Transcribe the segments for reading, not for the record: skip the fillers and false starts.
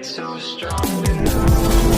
get so strong enough.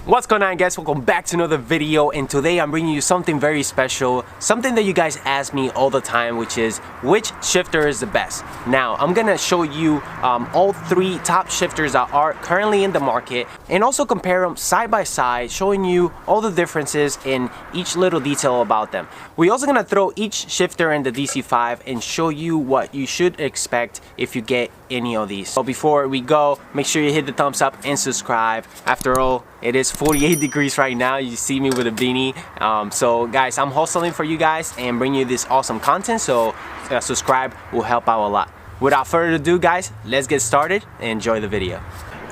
What's going on, guys? Welcome back to another video, and today I'm bringing you something very special, something that you guys ask me all the time, which is which shifter is the best. Now I'm gonna show you all three top shifters that are currently in the market and also compare them side by side, showing you all the differences in each little detail about them. We're also gonna throw each shifter in the DC5 and show you what you should expect if you get any of these. So before we go, make sure you hit the thumbs up and subscribe. After all, it is 48 degrees right now. You see me with a beanie. So guys, I'm hustling for you guys and bring you this awesome content, so subscribe will help out a lot. Without further ado, guys, let's get started and enjoy the video.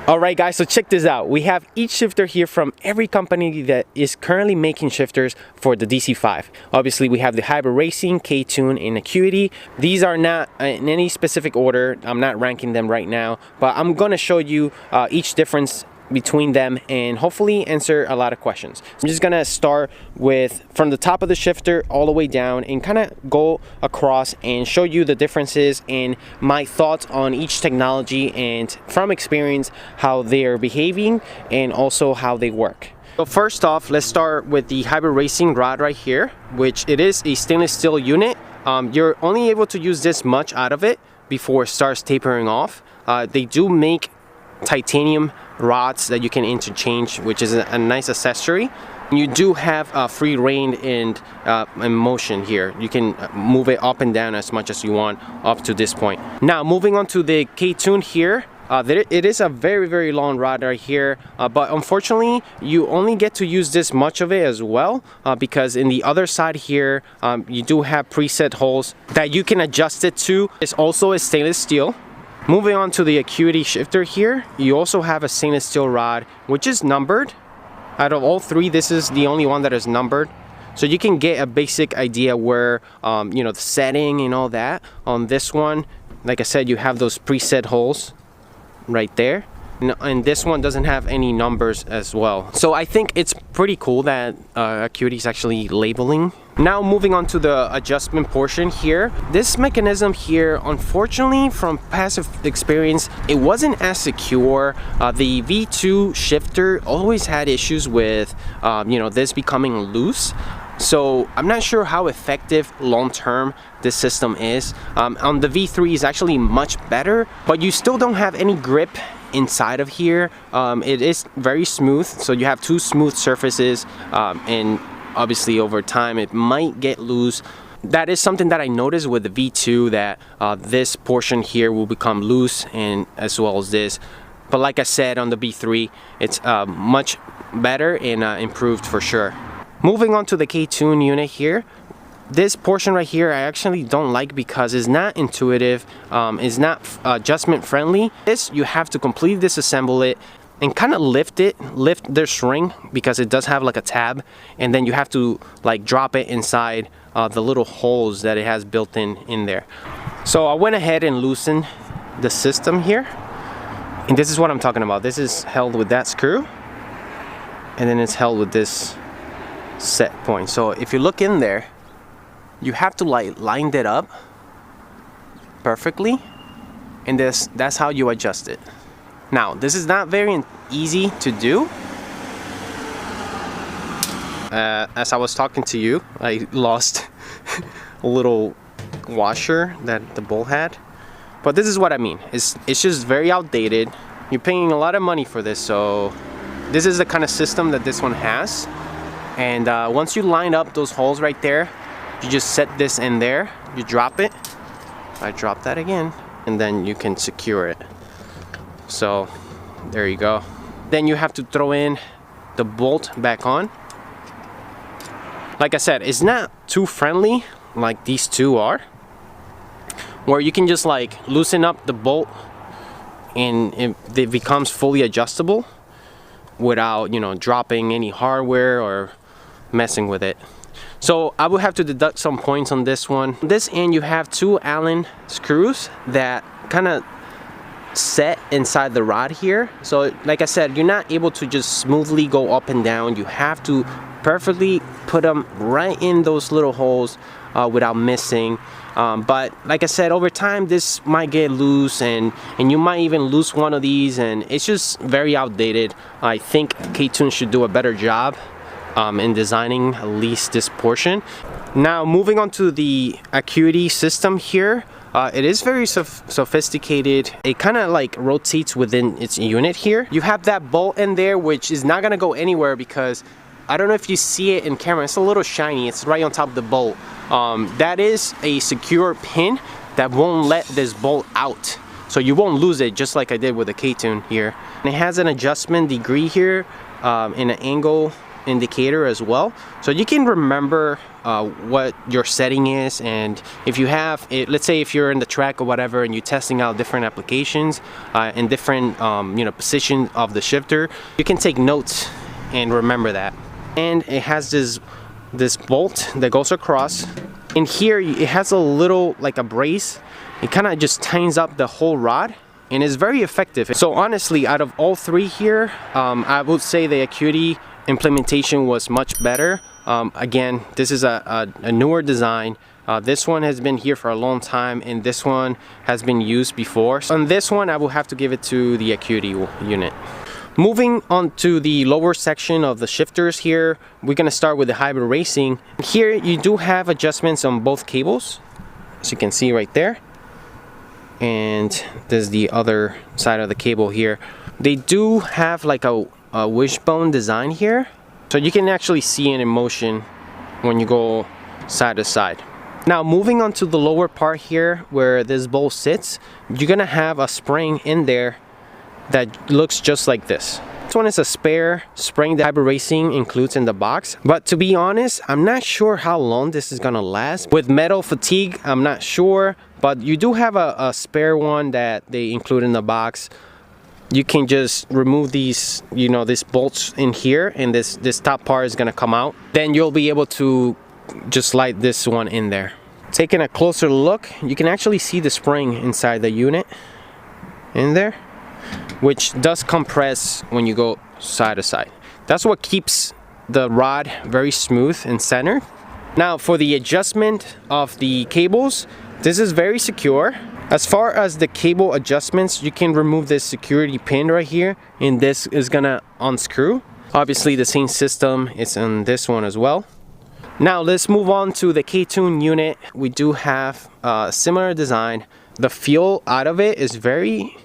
Alright guys, so check this out. We have each shifter here from every company that is currently making shifters for the DC5. Obviously we have the Hybrid Racing, KTuned, and Acuity. These are not in any specific order. I'm not ranking them right now, but I'm gonna show you each difference between them and hopefully answer a lot of questions. I'm just gonna start with from the top of the shifter all the way down and kind of go across and show you the differences and my thoughts on each technology and from experience how they are behaving and also how they work. So first off, let's start with the Hybrid Racing rod right here, which it is a stainless steel unit. You're only able to use this much out of it before it starts tapering off. They do make titanium rods that you can interchange, which is a nice accessory. You do have free rein and motion here. You can move it up and down as much as you want up to this point. Now moving on to the KTuned here. It is a very long rod right here, but unfortunately you only get to use this much of it as well, because in the other side here you do have preset holes that you can adjust it to. It's also a stainless steel. Moving on to the Acuity Shifter here, you also have a stainless steel rod which is numbered. Out of all three, this is the only one that is numbered, so you can get a basic idea where you know, the setting and all that. On this one, like I said, you have those preset holes right there, and this one doesn't have any numbers as well. So I think it's pretty cool that Acuity is actually labeling. Now moving on to the adjustment portion here. This mechanism here, unfortunately from past experience, it wasn't as secure. The V2 shifter always had issues with you know, this becoming loose. So I'm not sure how effective long-term this system is. On the V3 is actually much better, but you still don't have any grip inside of here. It is very smooth, so you have two smooth surfaces, and obviously over time it might get loose. That is something that I noticed with the V2, that this portion here will become loose, and as well as this. But like I said, on the V3 it's much better and improved for sure. Moving on to the KTuned unit here. This portion right here I actually don't like because it's not intuitive, it's not adjustment friendly. This, you have to completely disassemble it and kind of lift this ring, because it does have like a tab, and then you have to like drop it inside the little holes that it has built in there. So I went ahead and loosened the system here, and this is what I'm talking about. This is held with that screw, and then it's held with this set point. So if you look in there, you have to like line it up perfectly, and that's how you adjust it. Now this is not very easy to do. As I was talking to you, I lost a little washer that the bowl had, but this is what I mean. It's just very outdated. You're paying a lot of money for this, so this is the kind of system that this one has. And once you line up those holes right there, you just set this in there, you drop it. I drop that again, and then you can secure it. So there you go. Then you have to throw in the bolt back on. Like I said, it's not too friendly like these two are, where you can just like loosen up the bolt and it becomes fully adjustable without, you know, dropping any hardware or messing with it. So I will have to deduct some points on this one. On this end, you have 2 Allen screws that kind of set inside the rod here. So like I said, you're not able to just smoothly go up and down. You have to perfectly put them right in those little holes without missing. But like I said, over time this might get loose, and you might even lose one of these, and it's just very outdated. I think KTuned should do a better job in designing at least this portion. Now moving on to the Acuity system here, it is very sophisticated. It kind of like rotates within its unit here. You have that bolt in there which is not gonna go anywhere because I don't know if you see it in camera, it's a little shiny. It's right on top of the bolt. That is a secure pin that won't let this bolt out, so you won't lose it, just like I did with the KTuned here. And it has an adjustment degree here in an angle indicator as well, so you can remember what your setting is. And if you have it, let's say if you're in the track or whatever and you're testing out different applications and different position of the shifter, you can take notes and remember that. And it has this bolt that goes across, and here it has a little like a brace. It kind of just tightens up the whole rod and is very effective. So honestly, out of all 3 here, I would say the Acuity implementation was much better. Again, this is a newer design. This one has been here for a long time, and this one has been used before. So on this one, I will have to give it to the Acuity unit. Moving on to the lower section of the shifters here, we're gonna start with the hybrid racing. Here you do have adjustments on both cables, as you can see right there. And there's the other side of the cable here. They do have like a wishbone design here, so you can actually see it in motion when you go side to side. Now moving on to the lower part here where this bolt sits, you're gonna have a spring in there that looks just like this. This one is a spare spring that hybrid racing includes in the box, but to be honest, I'm not sure how long this is gonna last. With metal fatigue, I'm not sure, but you do have a spare one that they include in the box. You can just remove these, these bolts in here, and this top part is gonna come out. Then you'll be able to just slide this one in there. Taking a closer look, you can actually see the spring inside the unit in there, which does compress when you go side to side. That's what keeps the rod very smooth and centered. Now for the adjustment of the cables, this is very secure. As far as the cable adjustments, you can remove this security pin right here, and this is gonna unscrew. Obviously the same system is on this one as well. Now let's move on to the KTuned unit. We do have a similar design. The feel out of it is very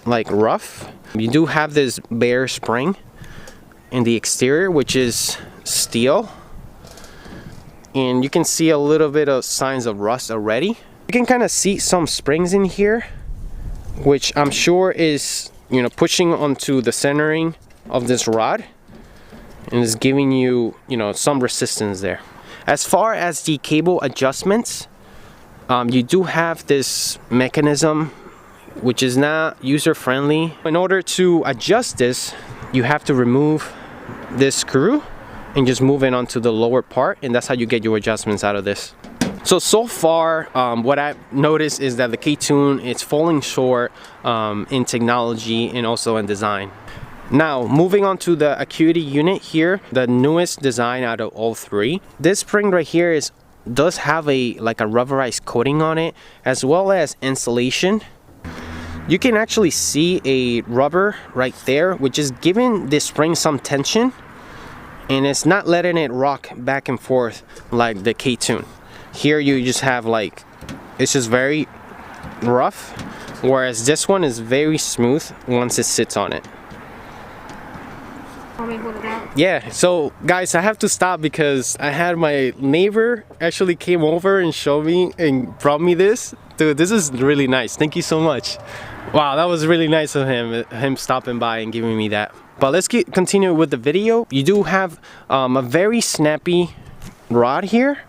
like rough. You do have this bare spring in the exterior, which is steel, and you can see a little bit of signs of rust already. You can kind of see some springs in here, which I'm sure is pushing onto the centering of this rod and is giving you some resistance there. As far as the cable adjustments, you do have this mechanism which is not user-friendly. In order to adjust this, you have to remove this screw and just move it onto the lower part, and that's how you get your adjustments out of this. So far, what I've noticed is that the KTuned, it's falling short in technology and also in design. Now, moving on to the Acuity unit here, the newest design out of all 3. This spring right here does have like a rubberized coating on it, as well as insulation. You can actually see a rubber right there, which is giving this spring some tension, and it's not letting it rock back and forth like the KTuned. Here you just have it's just very rough, whereas this one is very smooth once it sits on it. Yeah, so guys, I have to stop because I had my neighbor actually came over and showed me and brought me this. Dude, this is really nice. Thank you so much. Wow, that was really nice of him stopping by and giving me that. But let's continue with the video. You do have a very snappy rod here.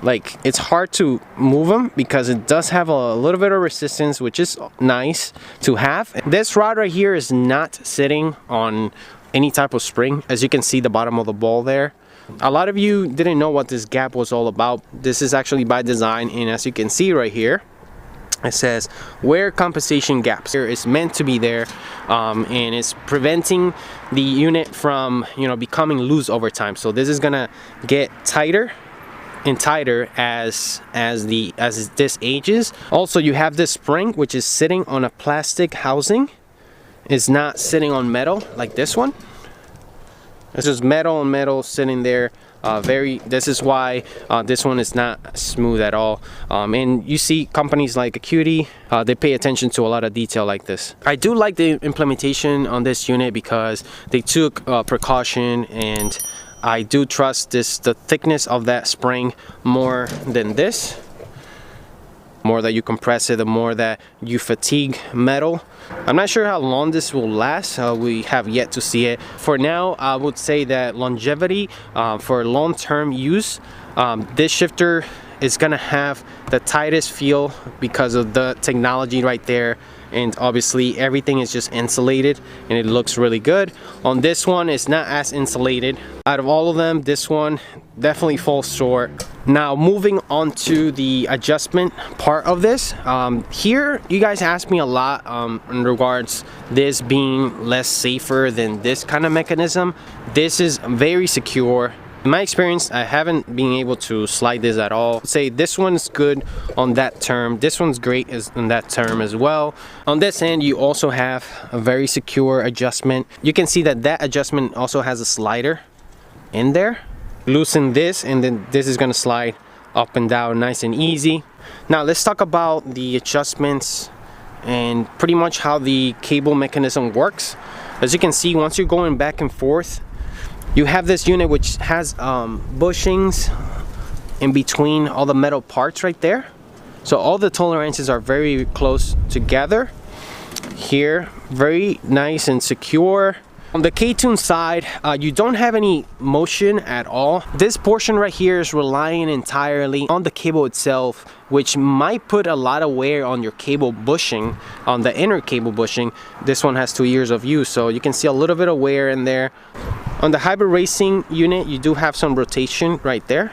Like, it's hard to move them because it does have a little bit of resistance, which is nice to have. This rod right here is not sitting on any type of spring. As you can see, the bottom of the ball there, A lot of you didn't know what this gap was all about. This is actually by design, and as you can see right here, it says wear compensation gaps. Here is meant to be there, and it's preventing the unit from, you know, becoming loose over time. So this is gonna get tighter and tighter as this ages. Also, you have this spring which is sitting on a plastic housing. It's not sitting on metal like this one. It's just metal on metal sitting there. This is why this one is not smooth at all. And you see companies like Acuity, they pay attention to a lot of detail like this. I do like the implementation on this unit because they took precaution, and I do trust the thickness of that spring more than this. More that you compress it, the more that you fatigue metal. I'm not sure how long this will last. We have yet to see it. For now, I would say that longevity, for long-term use, this shifter is gonna have the tightest feel because of the technology right there. And obviously everything is just insulated and it looks really good. On this one, it's not as insulated. Out of all of them, this one definitely falls short. Now moving on to the adjustment part of this, here you guys asked me a lot in regards this being less safer than this kind of mechanism. This is very secure. In my experience, I haven't been able to slide this at all. Say this one's good on that term. This one's great in that term as well. On this end, you also have a very secure adjustment. You can see that that adjustment also has a slider in there. Loosen this, and then this is gonna slide up and down nice and easy. Now let's talk about the adjustments and pretty much how the cable mechanism works. As you can see, once you're going back and forth, you have this unit which has bushings in between all the metal parts right there. So all the tolerances are very close together. Here, very nice and secure. On the KTuned side, you don't have any motion at all. This portion right here is relying entirely on the cable itself, which might put a lot of wear on your cable bushing, on the inner cable bushing. This one has 2 years of use, so you can see a little bit of wear in there. On the hybrid racing unit, you do have some rotation right there,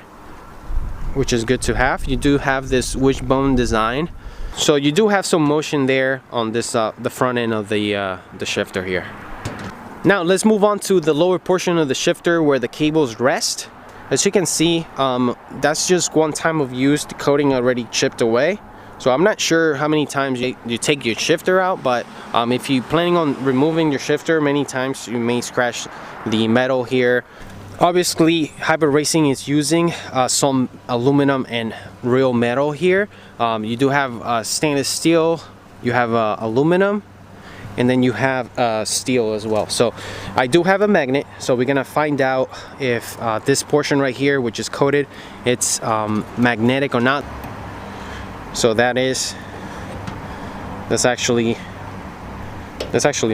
which is good to have. You do have this wishbone design, so you do have some motion there on this the front end of the shifter here. Now let's move on to the lower portion of the shifter where the cables rest. As you can see, that's just one time of use. The coating already chipped away. So I'm not sure how many times you take your shifter out, but if you're planning on removing your shifter many times, you may scratch the metal here. Obviously, hybrid racing is using some aluminum and real metal here. You do have stainless steel, you have aluminum, and then you have steel as well. So I do have a magnet, so we're gonna find out if this portion right here, which is coated, it's magnetic or not. So that's actually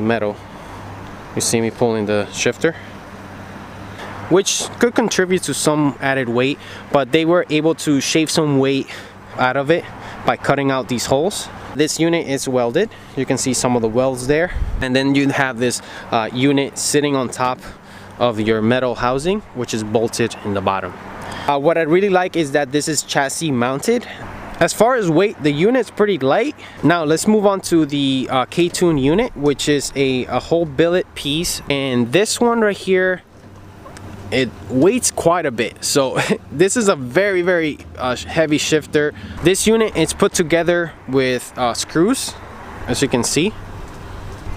metal. You see me pulling the shifter, which could contribute to some added weight, but they were able to shave some weight out of it by cutting out these holes. This unit is welded. You can see some of the welds there. And then you have this unit sitting on top of your metal housing, which is bolted in the bottom. What I really like is that this is chassis mounted. As far as weight, the unit's pretty light. Now let's move on to the KTuned unit, which is a whole billet piece. And this one right here, it weighs quite a bit. So this is a very heavy shifter. This unit is put together with screws, as you can see.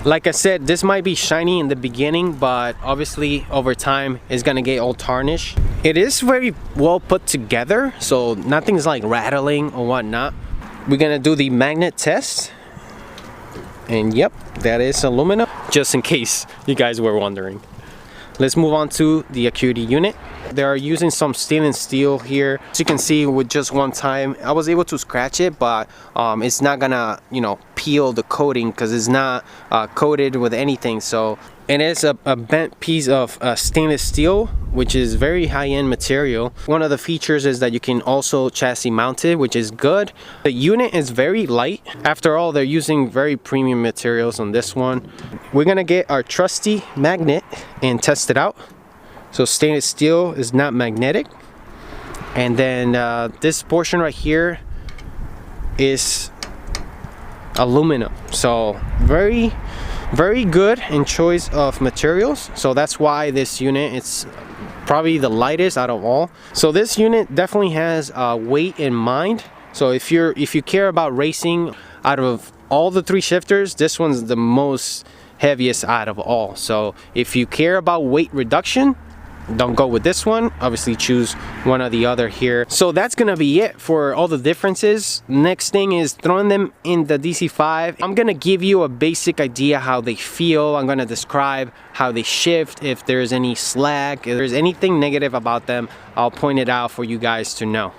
Like I said, this might be shiny in the beginning, but obviously over time it's gonna get all tarnished. It is very well put together, so nothing's like rattling or whatnot. We're gonna do the magnet test, and yep, that is aluminum, just in case you guys were wondering. Let's move on to the Acuity unit. They are using some stainless steel here. As you can see, with just one time, I was able to scratch it, but it's not gonna, you know, peel the coating because it's not coated with anything. So it is a bent piece of stainless steel, which is very high-end material. One of the features is that you can also chassis mount it, which is good. The unit is very light. After all, they're using very premium materials on this one. We're gonna get our trusty magnet and test it out. So stainless steel is not magnetic. And then this portion right here is aluminum. So very good in choice of materials. So that's why this unit, it's probably the lightest out of all. So this unit definitely has weight in mind. So if you care about racing, out of all the 3 shifters, this one's the most heaviest out of all. So if you care about weight reduction, don't go with this one. Obviously choose one or the other here. So that's gonna be it for all the differences. Next thing is throwing them in the DC5. I'm gonna give you a basic idea how they feel. I'm gonna describe how they shift, if there's any slack, if there's anything negative about them, I'll point it out for you guys to know.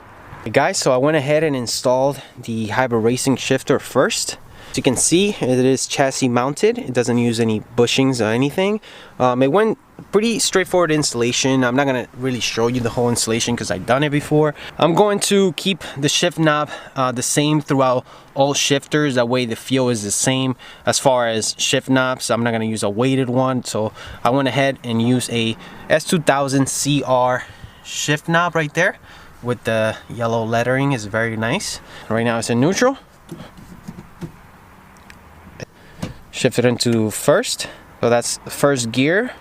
Hey guys, so I went ahead and installed the hybrid racing shifter first. As you can see, it is chassis mounted. It doesn't use any bushings or anything. It went pretty straightforward installation. I'm not gonna really show you the whole installation because I've done it before. I'm going to keep the shift knob the same throughout all shifters. That way the feel is the same as far as shift knobs. I'm not gonna use a weighted one. So I went ahead and used a S2000 CR shift knob right there with the yellow lettering. Is very nice. Right now it's in neutral. Shift it into first, so that's the first gear.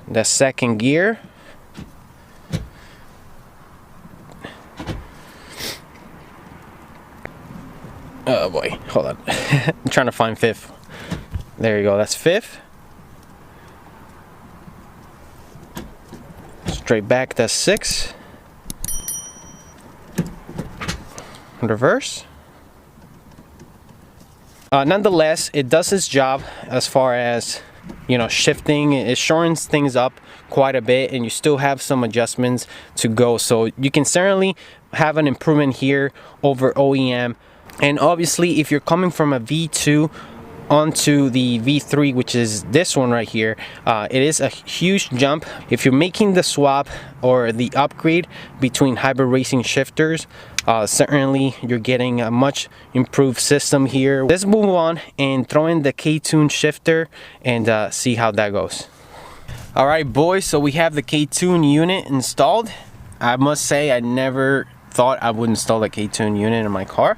The second gear. Oh boy, hold on. I'm trying to find fifth. There you go, that's fifth. Straight back, that's sixth. Reverse. Nonetheless, it does its job as far as, you know, shifting. It shortens things up quite a bit, and you still have some adjustments to go. So you can certainly have an improvement here over OEM. And obviously, if you're coming from a V2 onto the V3, which is this one right here, it is a huge jump. If you're making the swap or the upgrade between hybrid racing shifters, certainly you're getting a much improved system here. Let's move on and throw in the KTuned Shifter and see how that goes. All right, boys, so we have the KTuned unit installed. I must say I never thought I would install a KTuned unit in my car,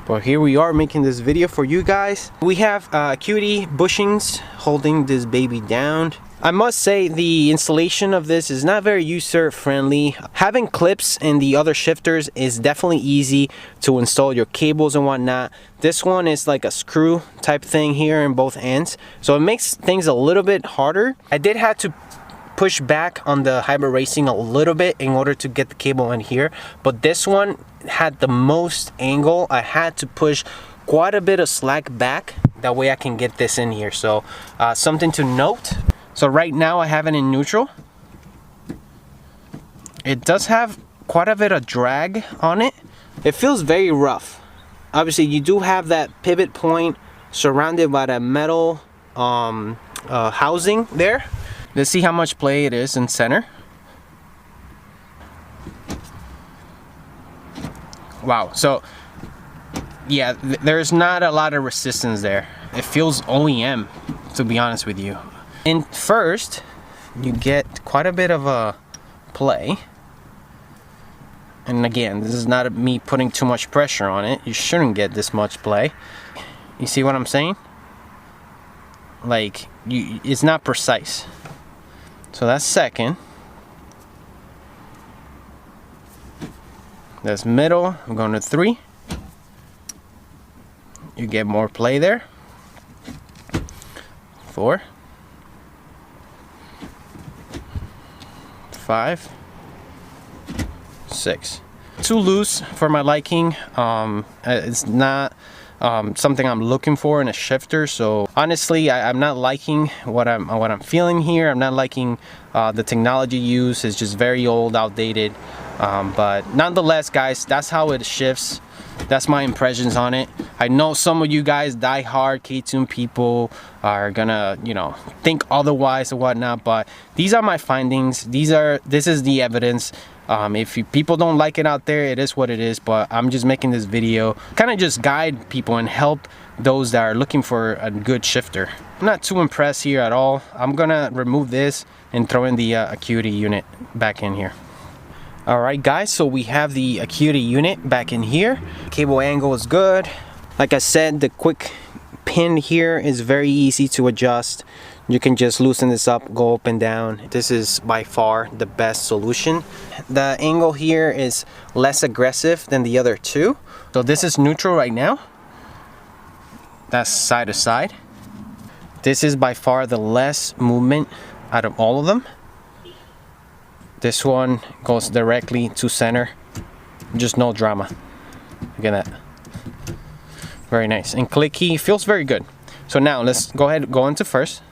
but here we are making this video for you guys. We have Acuity bushings holding this baby down. I must say the installation of this is not very user friendly. Having clips in the other shifters is definitely easy to install your cables and whatnot. This one is like a screw type thing here in both ends, so it makes things a little bit harder. I did have to push back on the hybrid racing a little bit in order to get the cable in here, but this one had the most angle. I had to push quite a bit of slack back, that way I can get this in here. So something to note. So right now I have it in neutral. It does have quite a bit of drag on it. It feels very rough. Obviously you do have that pivot point surrounded by that metal housing there. Let's see how much play it is in center. Wow, so yeah, there's not a lot of resistance there. It feels OEM, to be honest with you. And first, you get quite a bit of a play. And again, this is not me putting too much pressure on it. You shouldn't get this much play. You see what I'm saying? Like, it's not precise. So that's second. That's middle. I'm going to 3. You get more play there. 4. 5. 6. Too loose for my liking. It's not something I'm looking for in a shifter. So honestly, I'm not liking what I'm feeling here. I'm not liking the technology used. It's just very old, outdated. But nonetheless, guys, that's how it shifts. That's my impressions on it. I know some of you guys, die-hard KTuned people, are gonna, you know, think otherwise or whatnot, but these are my findings. This is the evidence. If people don't like it out there, it is what it is, but I'm just making this video kind of just guide people and help those that are looking for a good shifter. I'm not too impressed here at all. I'm gonna remove this and throw in the Acuity unit back in here. Alright guys, so we have the Acuity unit back in here. Cable angle is good. Like I said, the quick pin here is very easy to adjust. You can just loosen this up, go up and down. This is by far the best solution. The angle here is less aggressive than the other two. So this is neutral right now. That's side to side. This is by far the less movement out of all of them. This one goes directly to center. Just no drama. Look at that. Very nice. And clicky, feels very good. So now let's go ahead and go into first.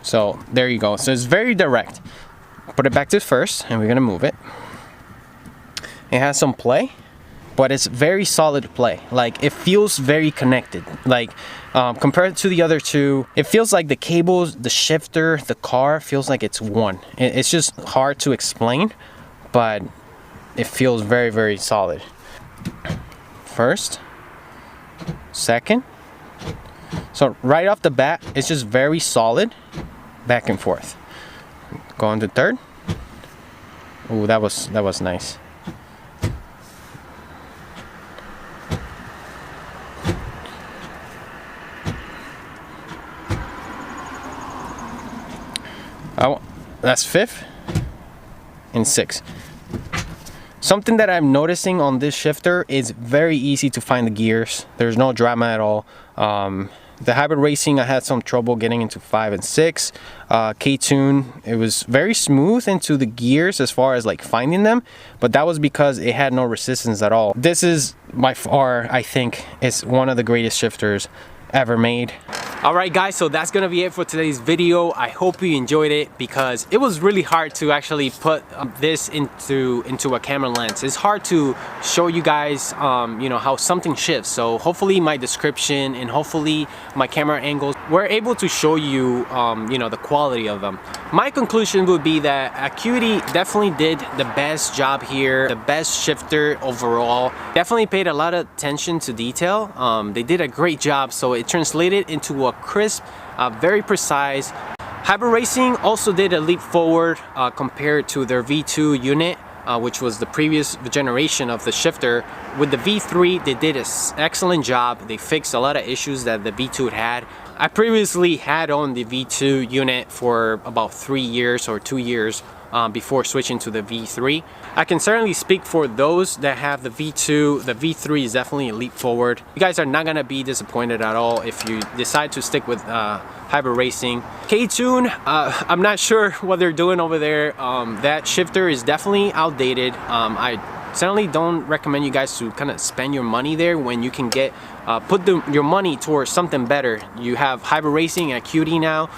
So there you go. So it's very direct. Put it back to first and we're gonna move it. It has some play, but it's very solid play. Like it feels very connected. Like compared to the other two, it feels like the cables, the shifter, the car feels like it's one. It's just hard to explain, but it feels very, very solid. First, second. So right off the bat, it's just very solid. Back and forth. Go on to third. Ooh, that was nice. Oh, that's fifth and sixth. Something that I'm noticing on this shifter is very easy to find the gears. There's no drama at all. The hybrid racing, I had some trouble getting into 5 and 6. KTuned, it was very smooth into the gears as far as like finding them, but that was because it had no resistance at all. This is by far, I think, is one of the greatest shifters ever made. Alright guys, so that's gonna be it for today's video. I hope you enjoyed it because it was really hard to actually put this into a camera lens. It's hard to show you guys you know, how something shifts. So hopefully my description and hopefully my camera angles were able to show you you know, the quality of them. My conclusion would be that Acuity definitely did the best job here, the best shifter overall. Definitely paid a lot of attention to detail. They did a great job, so it translated into a crisp, very precise. Hybrid Racing also did a leap forward compared to their V2 unit, which was the previous generation of the shifter. With the V3, they did an excellent job. They fixed a lot of issues that the V2 had. I previously had on the V2 unit for about 3 years or 2 years before switching to the V3. I can certainly speak for those that have the V2. The V3 is definitely a leap forward. You guys are not gonna be disappointed at all if you decide to stick with hybrid racing. KTuned, I'm not sure what they're doing over there. That shifter is definitely outdated. I certainly don't recommend you guys to kind of spend your money there when you can get put your money towards something better. You have hybrid racing and Acuity now,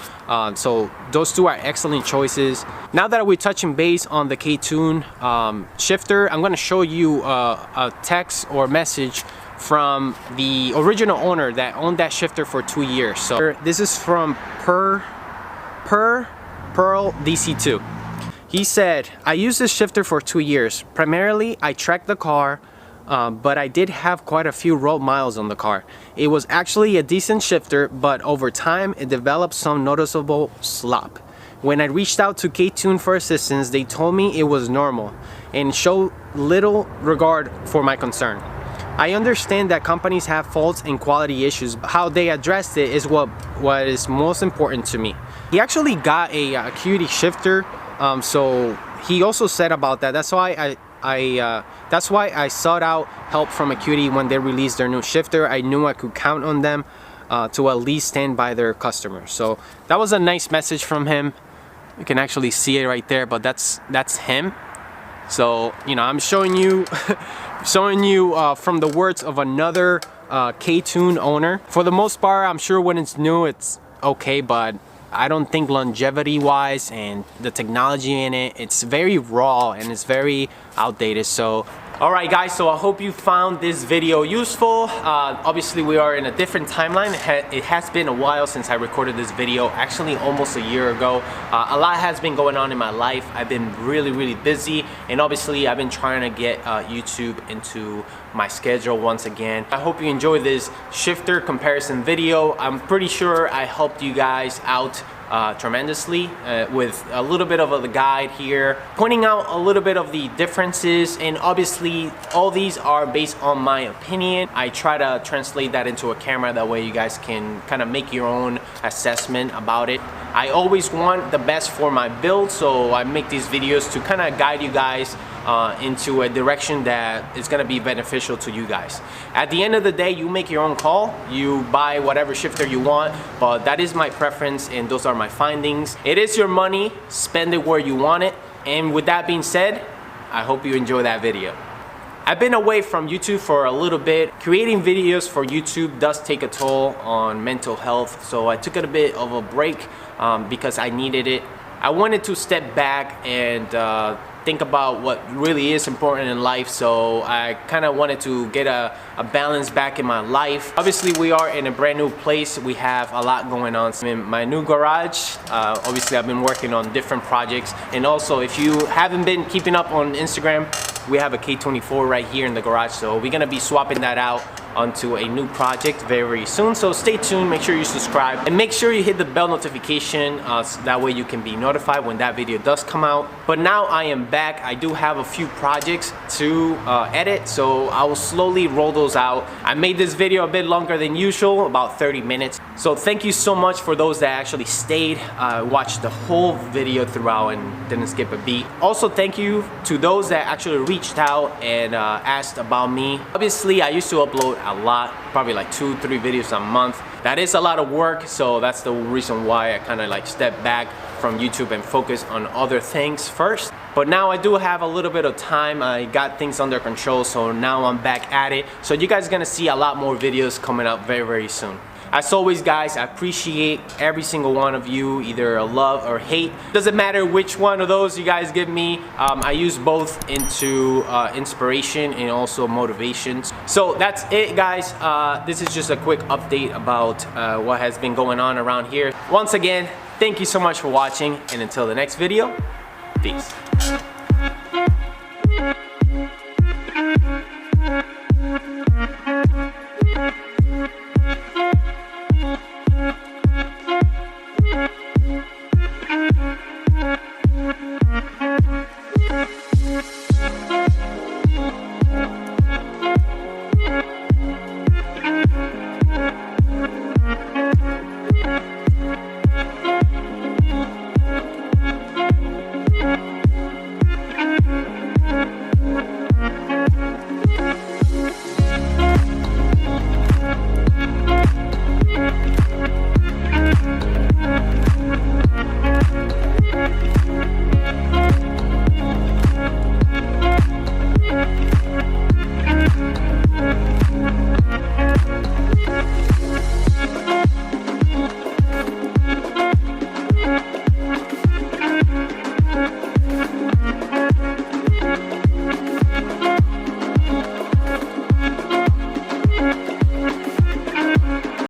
so those two are excellent choices. Now that we're touching base on the KTuned shifter, I'm going to show you a text or message from the original owner that owned that shifter for 2 years. So this is from Pearl DC2. He said, I used this shifter for 2 years. Primarily, I tracked the car, but I did have quite a few road miles on the car. It was actually a decent shifter, but over time, it developed some noticeable slop. When I reached out to KTuned for assistance, they told me it was normal and showed little regard for my concern. I understand that companies have faults and quality issues. How they addressed it is what is most important to me. He actually got a Acuity Shifter, so he also said about that. That's why I sought out help from Acuity when they released their new shifter. I knew I could count on them to at least stand by their customers. So that was a nice message from him. You can actually see it right there, but that's him. So, you know, I'm showing you from the words of another KTuned owner. For the most part, I'm sure when it's new, it's okay, but I don't think longevity wise and the technology in it, it's very raw and it's very outdated. So Alright guys, so I hope you found this video useful. Obviously we are in a different timeline. It has been a while since I recorded this video, actually almost a year ago. A lot has been going on in my life. I've been really busy, and obviously I've been trying to get YouTube into my schedule once again. I hope you enjoyed this shifter comparison video. I'm pretty sure I helped you guys out tremendously with a little bit of a guide here, pointing out a little bit of the differences, and obviously all these are based on my opinion. I try to translate that into a camera, that way you guys can kind of make your own assessment about it. I always want the best for my build, so I make these videos to kind of guide you guys into a direction that is going to be beneficial to you guys. At the end of the day, you make your own call. You buy whatever shifter you want, but that is my preference and those are my findings. It is your money, spend it where you want it. And with that being said, I hope you enjoy that video. I've been away from YouTube for a little bit. Creating videos for YouTube does take a toll on mental health, so I took a bit of a break because I needed it. I wanted to step back and think about what really is important in life, so I kind of wanted to get a balance back in my life. Obviously we are in a brand new place. We have a lot going on. I'm in my new garage. Obviously I've been working on different projects, and also if you haven't been keeping up on Instagram, we have a K24 right here in the garage, so we're gonna be swapping that out onto a new project very soon. So stay tuned, make sure you subscribe, and make sure you hit the bell notification so that way you can be notified when that video does come out. But now I am back. I do have a few projects to edit, so I will slowly roll those out. I made this video a bit longer than usual, about 30 minutes. So thank you so much for those that actually stayed, watched the whole video throughout and didn't skip a beat. Also thank you to those that actually reached out and asked about me. Obviously I used to upload a lot, probably like 2-3 videos a month. That is a lot of work, so that's the reason why I kind of like stepped back from YouTube and focus on other things first. But now I do have a little bit of time. I got things under control, so now I'm back at it. So you guys are gonna see a lot more videos coming up very soon. As always guys, I appreciate every single one of you, either a love or hate. Doesn't matter which one of those you guys give me. I use both into inspiration and also motivation. So that's it guys. This is just a quick update about what has been going on around here. Once again, thank you so much for watching, and until the next video, peace.